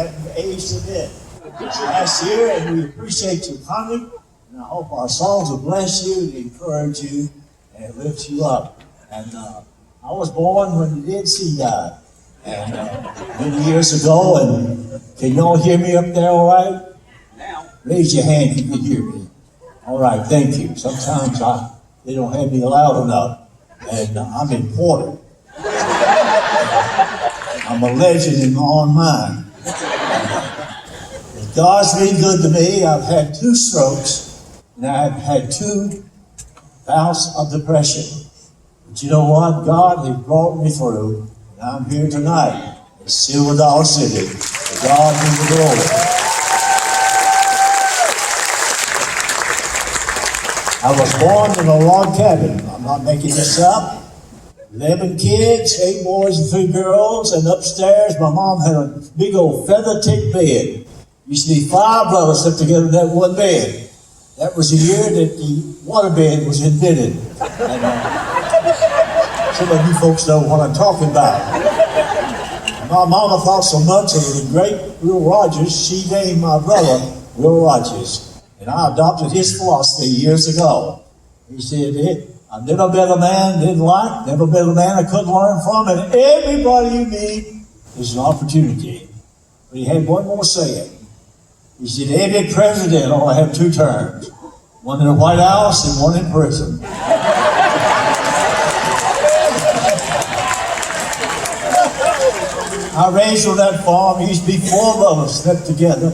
hadn't aged a bit last year, and we appreciate you coming. And I hope our songs will bless you and encourage you and lift you up. And I was born when the Dead Sea died, and many years ago. And can y'all hear me up there all right? Now. Raise your hand if you can hear me. All right, thank you. Sometimes they don't have me loud enough, and I'm important. I'm a legend in my own mind. God's been good to me. I've had 2 strokes, and I've had 2 bouts of depression. But you know what? God has brought me through, and I'm here tonight in Silver Dollar City. To God be the glory. I was born in a log cabin. I'm not making this up. 11 kids, 8 boys and 3 girls, and upstairs my mom had a big old feather-tipped bed. Used to be 5 brothers slept together in that one bed. That was the year that the waterbed was invented. And, some of you folks know what I'm talking about. My mama thought so much of the great Will Rogers, she named my brother Will Rogers. And I adopted his philosophy years ago. He said, I've never met a man I didn't like, never met a man I couldn't learn from, and everybody you meet is an opportunity. But he had one more saying. He said, every president ought to have 2 terms. One in the White House and one in prison. I raised on that farm. There used to be 4 brothers slept together,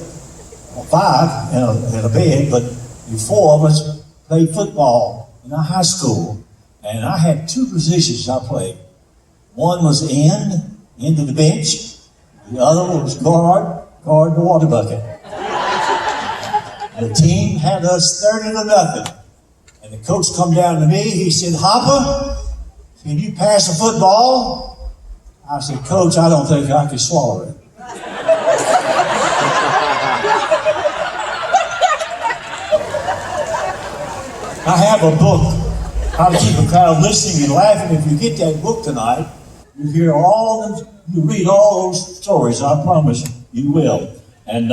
or 5 in a bed, but the 4 of us played football in our high school. And I had 2 positions I played. One was end of the bench. The other was guard the water bucket. The team had us 30-0. And the coach come down to me. He said, Hopper, can you pass a football? I said, Coach, I don't think I can swallow it. I have a book, How to Keep a Crowd Listening and Laughing. If you get that book tonight, you read all those stories. I promise you will. And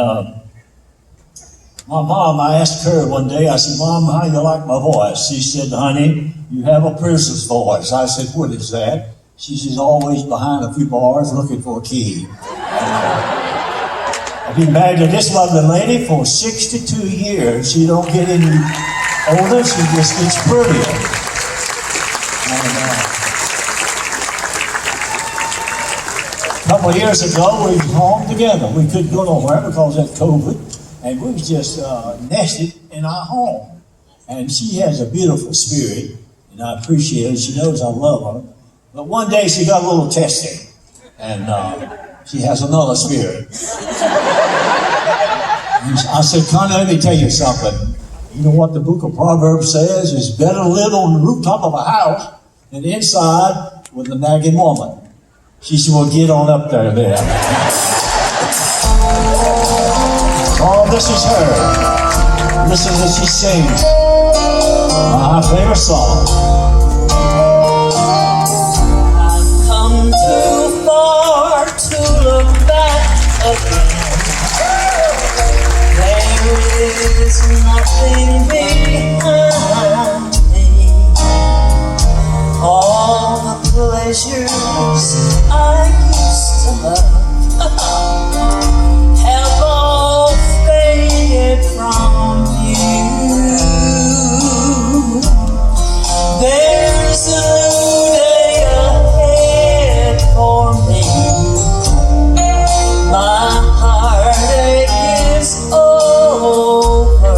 my mom, I asked her one day, I said, Mom, how do you like my voice? She said, honey, you have a princess voice. I said, what is that? She says, always behind a few bars looking for a key. I've been married to this lovely lady for 62 years. She don't get any older, she just gets prettier. A couple of years ago, we were home together. We couldn't go nowhere because of COVID, and we was just nested in our home. And she has a beautiful spirit, and I appreciate her. She knows I love her. But one day she got a little testy, and she has another spirit. And I said, Connie, let me tell you something. You know what the book of Proverbs says? It's better to live on the rooftop of a house than inside with a nagging woman. She said, well, get on up there then. Oh, this is her. Listen as she sings. My favorite song. I've come too far to look back again. There is nothing behind me. All the pleasures I used to love have all faded from you. There's a new day ahead for me. My heartache is over.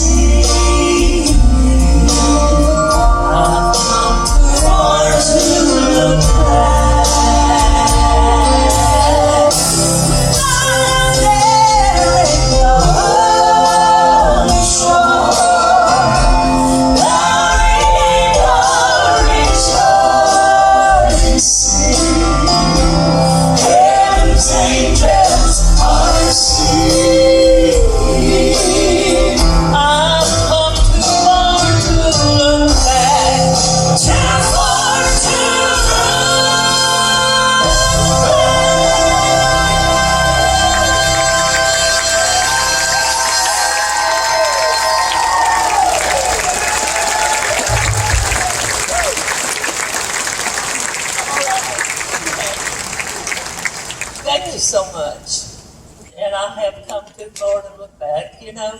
see. I've come too far to look back. There in the holy shore, glory, glory, sing. Heaven's angels are singing. I've come too far to look back, too far to look Thank you so much. And I have come too far to look back. You know,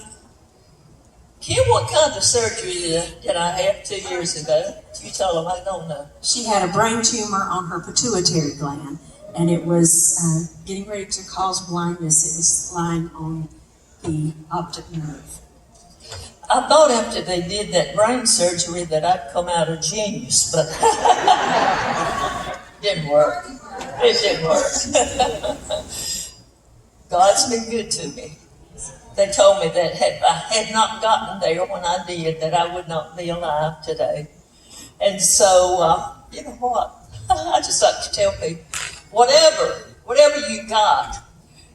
Kim, what kind of surgery did I have 2 years ago? You tell them I don't know. She had a brain tumor on her pituitary gland, and it was getting ready to cause blindness. It was lying on the optic nerve. I thought after they did that brain surgery that I'd come out a genius, but didn't work. It didn't work. God's been good to me. They told me that if I had not gotten there when I did, that I would not be alive today. And so, you know what? I just like to tell people, whatever you got,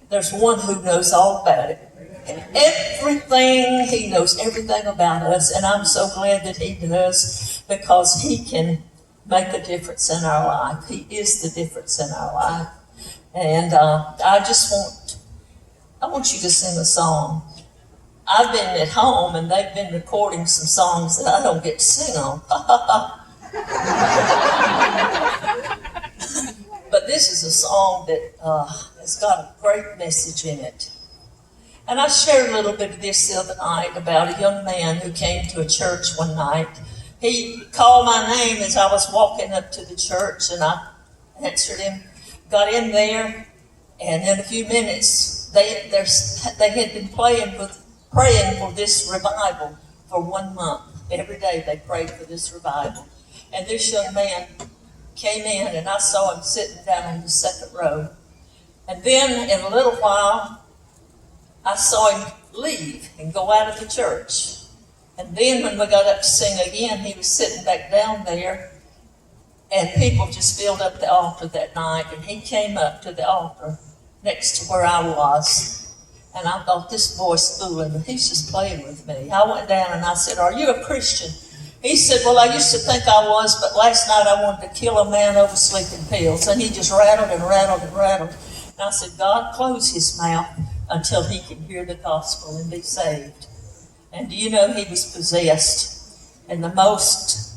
there's one who knows all about it. And everything, he knows everything about us. And I'm so glad that he does, because he can make a difference in our life. He is the difference in our life. And I want you to sing a song. I've been at home and they've been recording some songs that I don't get to sing on. But this is a song that has got a great message in it. And I shared a little bit of this the other night about a young man who came to a church one night. He called my name as I was walking up to the church, and I answered him, got in there, and in a few minutes, they had been praying for this revival for 1 month. Every day they prayed for this revival. And this young man came in, and I saw him sitting down on the second row. And then in a little while, I saw him leave and go out of the church. And then when we got up to sing again, he was sitting back down there, and people just filled up the altar that night. And he came up to the altar next to where I was. And I thought, this boy's fooling me. He's just playing with me. I went down and I said, are you a Christian? He said, well, I used to think I was, but last night I wanted to kill a man over sleeping pills. And he just rattled and rattled and rattled. And I said, God, close his mouth until he can hear the gospel and be saved. And do you know, he was possessed. And the most,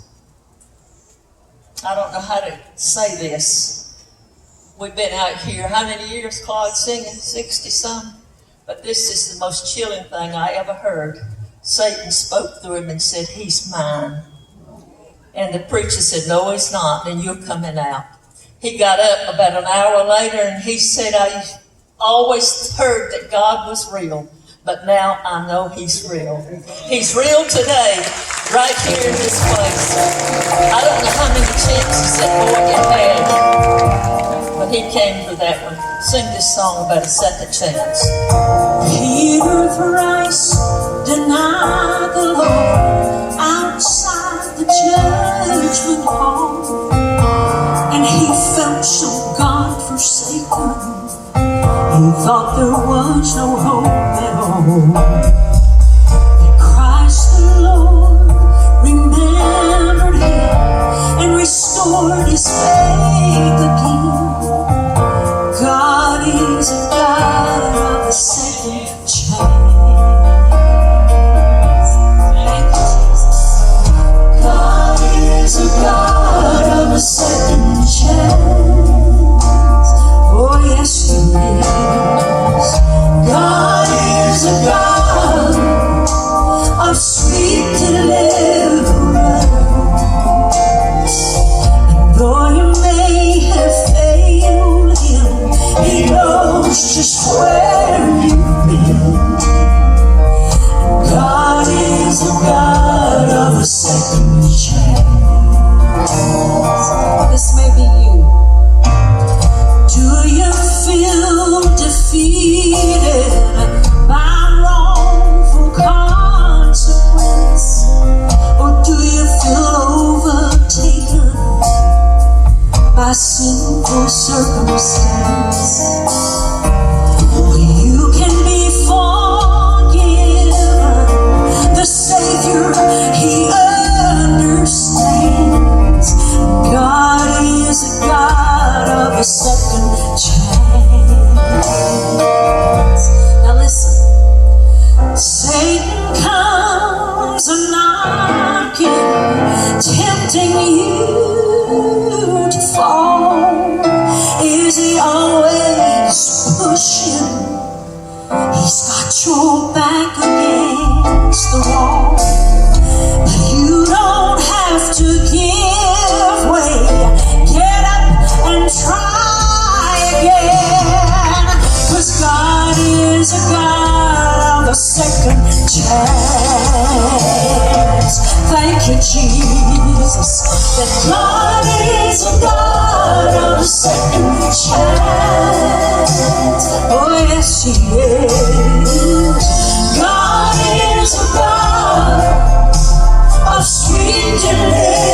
I don't know how to say this. We've been out here, how many years, Claude, singing? 60-some? But this is the most chilling thing I ever heard. Satan spoke through him and said, he's mine. And the preacher said, no, he's not, and you're coming out. He got up about an hour later and he said, I always heard that God was real, but now I know he's real. He's real today, right here in this place. I don't know how many chances that boy had, but he came for that one. Sing this song about a second chance. Peter thrice denied the Lord outside the judgment hall, and he felt so God-forsaken, he thought there was no hope at all. But Christ the Lord remembered him and restored his faith again. God is a God of a second chance. Thank you, Jesus. God is a God of a second chance. Oh, yes, he is. God Satan comes a-knocking, tempting you to fall. Is he always pushing? He's got your back against the wall. But you don't have to give way. Get up and try again. 'Cause God is a God of a second chance. Thank you, Jesus, that God is a God of a second chance. Oh, yes, He is. God is a God of sweet deliverance.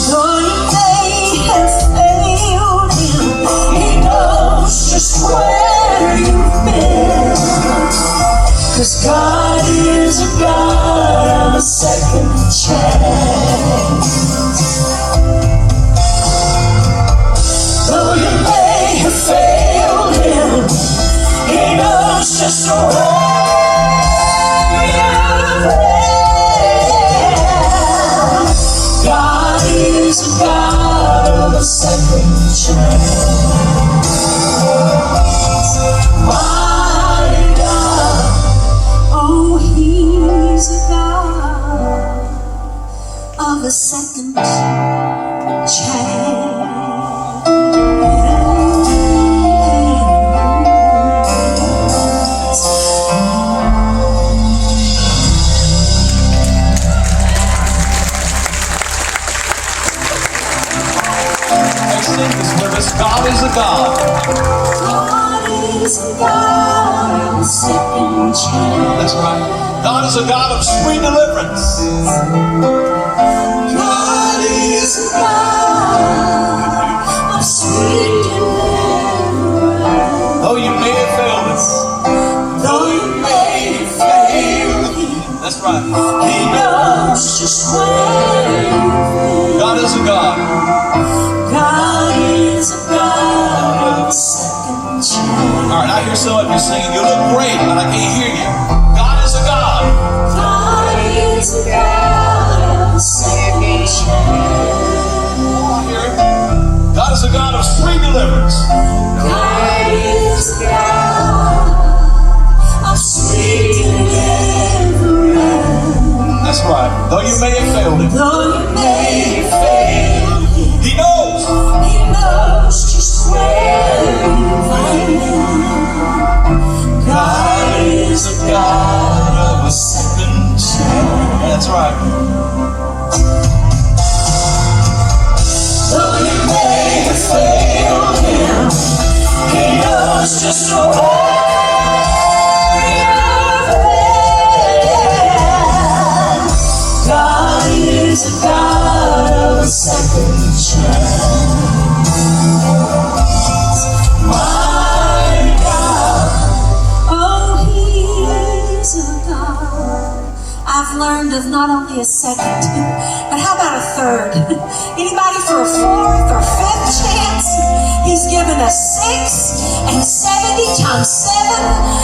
Though you may have failed Him, He knows just where you've been. 'Cause God is a God of a second chance. Though you may have failed Him, He knows just where you've been. God is a God of a second chance. My God, oh, He's a God of a second chance. Sing this with us. God is a God. God is a God of a second chance. That's right. God is a God of sweet deliverance. God is a God of sweet deliverance. Though you may have failed us. Though you may have failed Him, That's right. He knows just where you've been. God is a God. God is a God of a second chance. All right, I hear some of you singing. You look great, but I can't hear you. God is a God. God is a God of a second chance. I hear it. God is a God of sweet deliverance. God is a God of sweet deliverance. That's right. Though you may have failed Him, Though you may have failed Him, He knows. He knows just where you've been. God is a God of a second chance. That's right. Though you may have failed Him, He knows just where you've been. God is a God of a second chance. My God, oh, He's a God. I've learned of not only a second, but how about a third? Anybody for a fourth or fifth chance? He's given us 6 and 70 times 7